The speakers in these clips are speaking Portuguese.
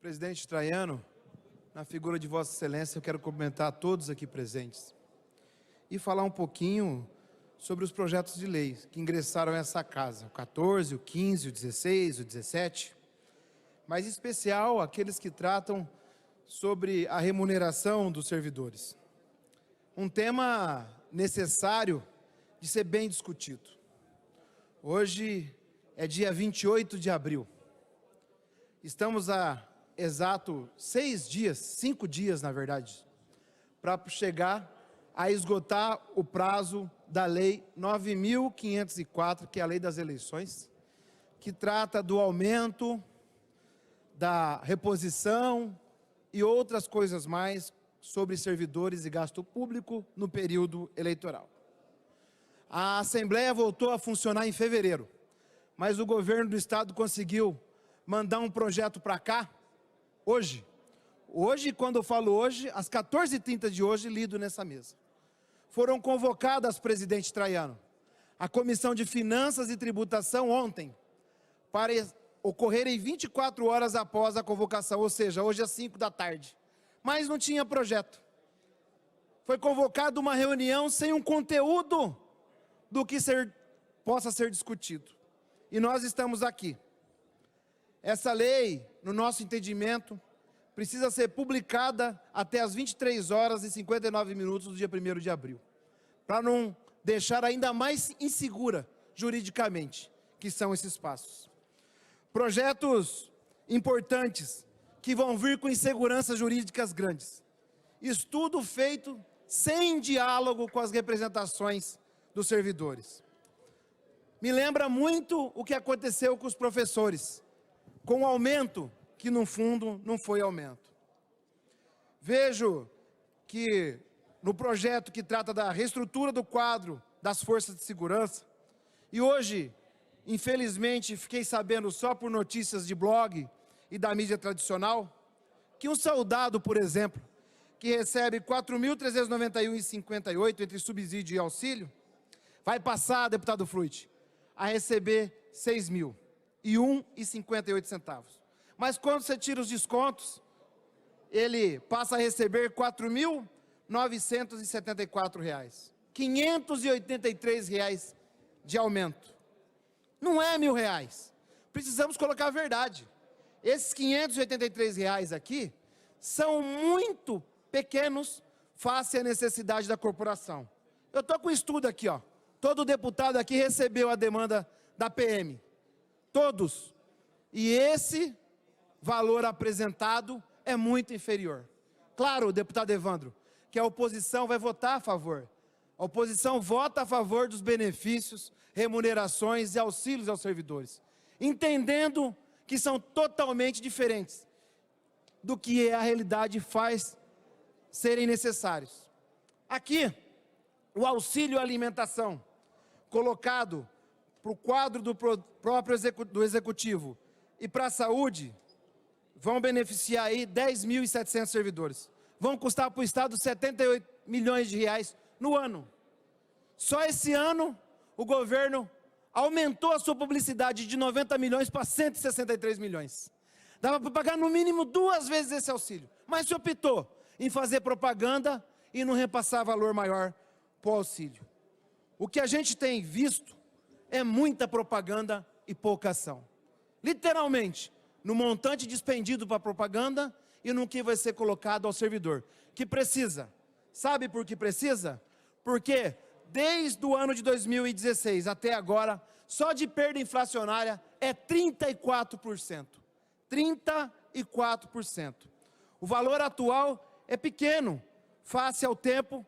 Presidente Traiano, na figura de Vossa Excelência, eu quero cumprimentar a todos aqui presentes e falar um pouquinho sobre os projetos de lei que ingressaram a essa casa, o 14, o 15, o 16, o 17, mas em especial aqueles que tratam sobre a remuneração dos servidores. Um tema necessário de ser bem discutido. Hoje é dia 28 de abril. Estamos a exato 5 dias, na verdade, para chegar a esgotar o prazo da Lei 9.504, que é a Lei das Eleições, que trata do aumento, da reposição e outras coisas mais sobre servidores e gasto público no período eleitoral. A Assembleia voltou a funcionar em fevereiro, mas o governo do Estado conseguiu mandar um projeto para cá, hoje. Hoje, quando eu falo hoje, às 14h30 de hoje, lido nessa mesa. Foram convocadas, presidente Traiano, a Comissão de Finanças e Tributação ontem, para ocorrerem 24 horas após a convocação, ou seja, hoje às 5 da tarde. Mas não tinha projeto. Foi convocada uma reunião sem um conteúdo do que possa ser discutido. E nós estamos aqui. Essa lei, no nosso entendimento, precisa ser publicada até as 23 horas e 59 minutos do dia 1º de abril, para não deixar ainda mais insegura juridicamente, que são esses passos. Projetos importantes que vão vir com inseguranças jurídicas grandes. Estudo feito sem diálogo com as representações dos servidores. Me lembra muito o que aconteceu com os professores, com o aumento que, no fundo, não foi aumento. Vejo que, no projeto que trata da reestrutura do quadro das forças de segurança, e hoje, infelizmente, fiquei sabendo só por notícias de blog e da mídia tradicional, que um soldado, por exemplo, que recebe R$ 4.391,58 entre subsídio e auxílio, vai passar, deputado Fruit, a receber R$ 6.001,58. Mas quando você tira os descontos, ele passa a receber R$ 4.974. R$ 583 de aumento. Não é R$ 1.000. Precisamos colocar a verdade. Esses R$ 583 aqui são muito pequenos face à necessidade da corporação. Eu estou com o estudo aqui, ó. Todo deputado aqui recebeu a demanda da PM. Todos. E esse valor apresentado é muito inferior. Claro, deputado Evandro, que a oposição vai votar a favor. A oposição vota a favor dos benefícios, remunerações e auxílios aos servidores, entendendo que são totalmente diferentes do que a realidade faz serem necessários. Aqui, o auxílio alimentação, colocado para o quadro do próprio Executivo e para a saúde, vão beneficiar aí 10.700 servidores. Vão custar para o Estado 78 milhões de reais no ano. Só esse ano, o governo aumentou a sua publicidade de 90 milhões para 163 milhões. Dava para pagar no mínimo 2 vezes esse auxílio. Mas se optou em fazer propaganda e não repassar valor maior para o auxílio. O que a gente tem visto é muita propaganda e pouca ação. Literalmente, no montante despendido para propaganda e no que vai ser colocado ao servidor, que precisa. Sabe por que precisa? Porque desde o ano de 2016 até agora, só de perda inflacionária é 34%. 34%. O valor atual é pequeno, face ao tempo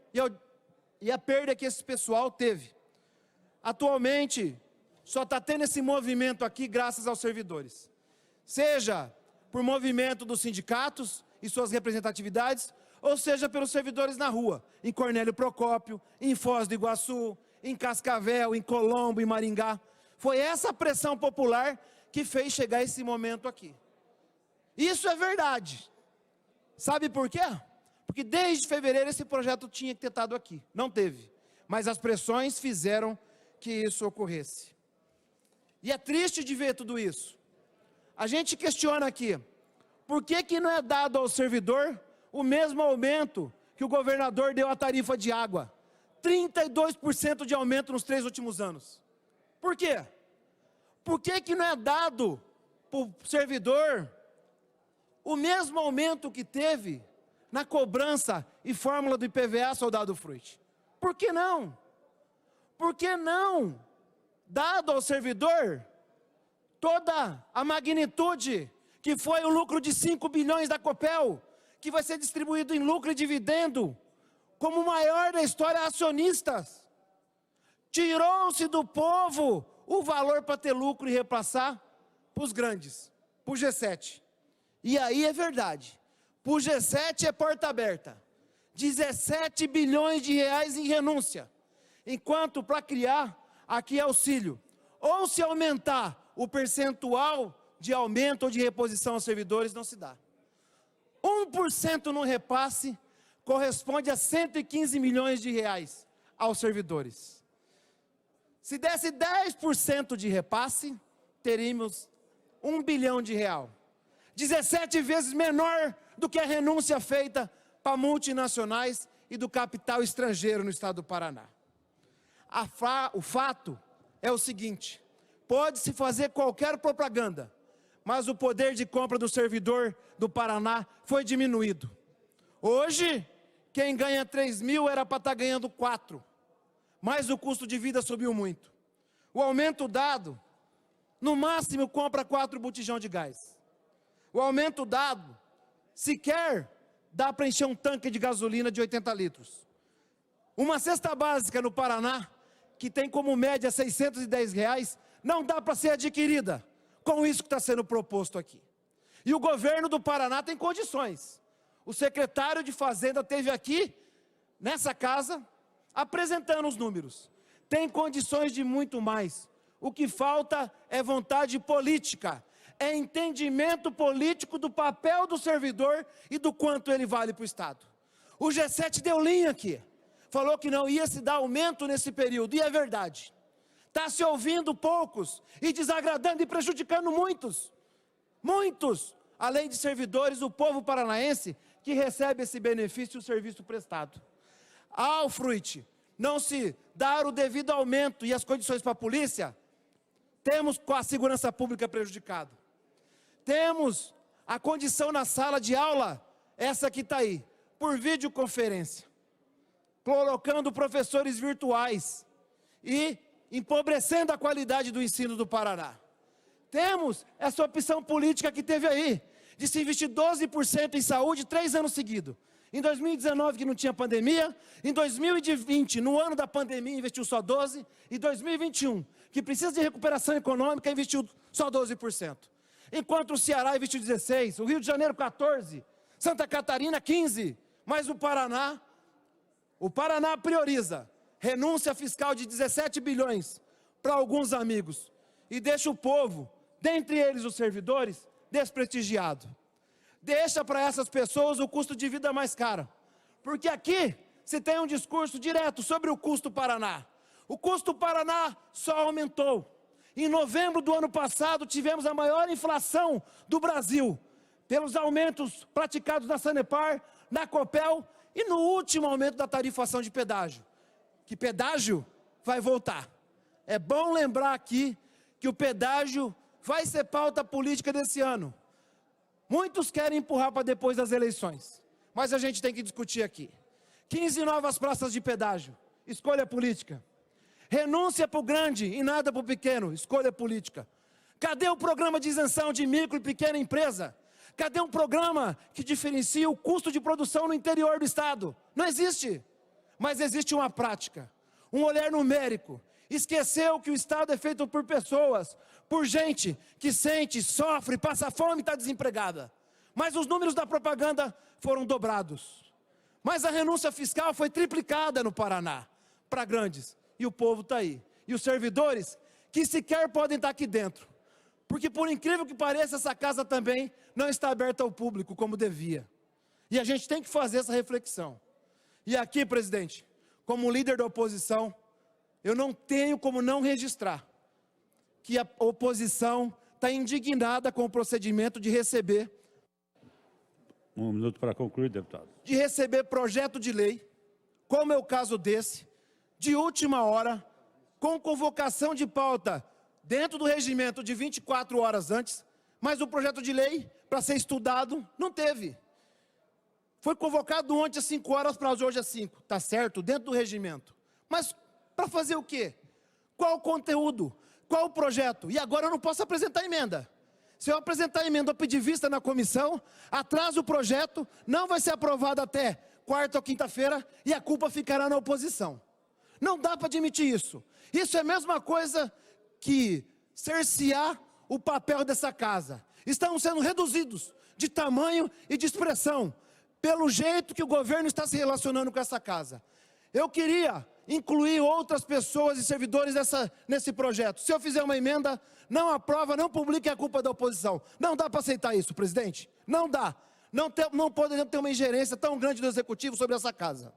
e a perda que esse pessoal teve. Atualmente, só está tendo esse movimento aqui graças aos servidores. Seja por movimento dos sindicatos e suas representatividades, ou seja pelos servidores na rua, em Cornélio Procópio, em Foz do Iguaçu, em Cascavel, em Colombo, em Maringá. Foi essa pressão popular que fez chegar esse momento aqui. Isso é verdade. Sabe por quê? Porque desde fevereiro esse projeto tinha que ter estado aqui. Não teve. Mas as pressões fizeram que isso ocorresse. E é triste de ver tudo isso. A gente questiona aqui Por que não é dado ao servidor o mesmo aumento que o governador deu à tarifa de água? 32% de aumento nos 3 últimos anos. Por quê? Por que não é dado para o servidor o mesmo aumento que teve na cobrança e fórmula do IPVA, soldado Fruit? Por que não? Por que não dado ao servidor toda a magnitude que foi o lucro de 5 bilhões da Copel, que vai ser distribuído em lucro e dividendo, como o maior da história a acionistas? Tirou-se do povo o valor para ter lucro e repassar para os grandes, para o G7. E aí é verdade, para o G7 é porta aberta, 17 bilhões de reais em renúncia, enquanto para criar aqui é auxílio, ou se aumentar o percentual de aumento ou de reposição aos servidores, não se dá. 1% no repasse corresponde a 115 milhões de reais aos servidores. Se desse 10% de repasse, teríamos 1 bilhão de real. 17 vezes menor do que a renúncia feita para multinacionais e do capital estrangeiro no estado do Paraná. O fato é o seguinte: pode-se fazer qualquer propaganda, mas o poder de compra do servidor do Paraná foi diminuído. Hoje, quem ganha 3 mil era para estar ganhando 4, mas o custo de vida subiu muito. O aumento dado, no máximo, compra 4 botijão de gás. O aumento dado, sequer dá para encher um tanque de gasolina de 80 litros. Uma cesta básica no Paraná, que tem como média R$610, não dá para ser adquirida com isso que está sendo proposto aqui. E o governo do Paraná tem condições. O secretário de Fazenda esteve aqui, nessa casa, apresentando os números. Tem condições de muito mais. O que falta é vontade política, é entendimento político do papel do servidor e do quanto ele vale para o Estado. O G7 deu linha aqui, falou que não ia se dar aumento nesse período, e é verdade. Está se ouvindo poucos e desagradando e prejudicando muitos. Muitos, além de servidores, o povo paranaense que recebe esse benefício e o serviço prestado. Ao Fruit não se dar o devido aumento e as condições para a polícia, temos com a segurança pública prejudicada. Temos a condição na sala de aula, essa que está aí, por videoconferência, colocando professores virtuais e empobrecendo a qualidade do ensino do Paraná. Temos essa opção política que teve aí, de se investir 12% em saúde 3 anos seguidos. Em 2019, que não tinha pandemia, em 2020, no ano da pandemia, investiu só 12%, e 2021, que precisa de recuperação econômica, investiu só 12%. Enquanto o Ceará investiu 16%, o Rio de Janeiro 14%, Santa Catarina 15%, mas o Paraná prioriza renúncia fiscal de 17 bilhões para alguns amigos e deixa o povo, dentre eles os servidores, desprestigiado. Deixa para essas pessoas o custo de vida mais caro, porque aqui se tem um discurso direto sobre o custo Paraná. O custo Paraná só aumentou. Em novembro do ano passado tivemos a maior inflação do Brasil, pelos aumentos praticados na Sanepar, na Copel e no último aumento da tarifação de pedágio. Que pedágio vai voltar. É bom lembrar aqui que o pedágio vai ser pauta política desse ano. Muitos querem empurrar para depois das eleições, mas a gente tem que discutir aqui. 15 novas praças de pedágio, escolha política. Renúncia para o grande e nada para o pequeno, escolha política. Cadê o programa de isenção de micro e pequena empresa? Cadê um programa que diferencia o custo de produção no interior do estado? Não existe. Mas existe uma prática, um olhar numérico. Esqueceu que o Estado é feito por pessoas, por gente que sente, sofre, passa fome e está desempregada. Mas os números da propaganda foram dobrados. Mas a renúncia fiscal foi triplicada no Paraná, para grandes. E o povo está aí. E os servidores, que sequer podem estar aqui dentro. Porque por incrível que pareça, essa casa também não está aberta ao público como devia. E a gente tem que fazer essa reflexão. E aqui, presidente, como líder da oposição, eu não tenho como não registrar que a oposição está indignada com o procedimento de receber Um minuto para concluir, deputado. De receber projeto de lei, como é o caso desse, de última hora, com convocação de pauta dentro do regimento de 24 horas antes, mas o projeto de lei, para ser estudado, não teve. Foi convocado ontem às 5 horas, para hoje às 5, tá certo, dentro do regimento. Mas para fazer o quê? Qual o conteúdo? Qual o projeto? E agora eu não posso apresentar emenda. Se eu apresentar emenda ou pedir vista na comissão, atrasa o projeto, não vai ser aprovado até quarta ou quinta-feira e a culpa ficará na oposição. Não dá para admitir isso. Isso é a mesma coisa que cercear o papel dessa casa. Estão sendo reduzidos de tamanho e de expressão, pelo jeito que o governo está se relacionando com essa casa. Eu queria incluir outras pessoas e servidores nesse projeto. Se eu fizer uma emenda, não aprova, não publique, a culpa da oposição. Não dá para aceitar isso, presidente. Não dá. Não podemos ter uma ingerência tão grande do executivo sobre essa casa.